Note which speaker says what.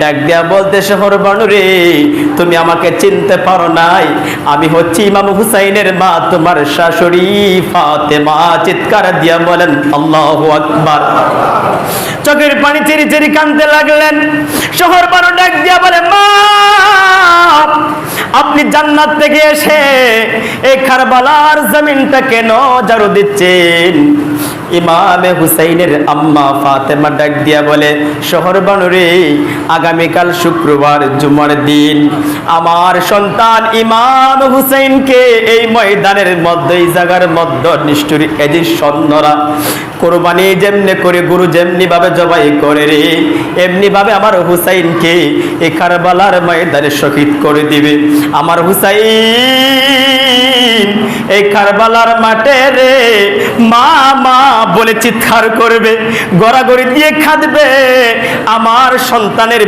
Speaker 1: ডাক দিয়া বলতে, শহর বানুরে তুমি আমাকে চিনতে পারো নাই, আমি হচ্ছি ইমাম হুসাইনের মা, তোমার শাশুড়ি ফাতেমা। চিৎকার দিয়া বলেন আল্লাহু আকবার। চোখের পানি চিরি চিরি কাঁদতে লাগলেন। শহর বানু ডাক দিয়া বলে, মা আপনি জান্নাত থেকে এসে এই কারবালার জমিনটা কেন ঝাড়ু দিচ্ছেন? ইমামে হুসাইনের আম্মা ফাতেমা ডাক দিয়া বলে, শহর বানুরে আগামীকাল শুক্রবার জুমার দিন আমার সন্তান ইমাম হুসাইনকে এই ময়দানের মধ্যে, এই জায়গার মধ্যে নিষ্ঠুরী এজির সৈন্যরা কোরবানি যেমনি করে গরু যেমনি ভাবে জবাই করে রে, এমনি ভাবে আমার হুসাইনকে এই কারবালার ময়দানে শহীদ করে দিবে। আমার হুসাইন এই কারবালার মাঠে রে মা মা বলে চিৎকার করবে, গড়াগড়ি দিয়ে কাঁদবে, আমার সন্তানের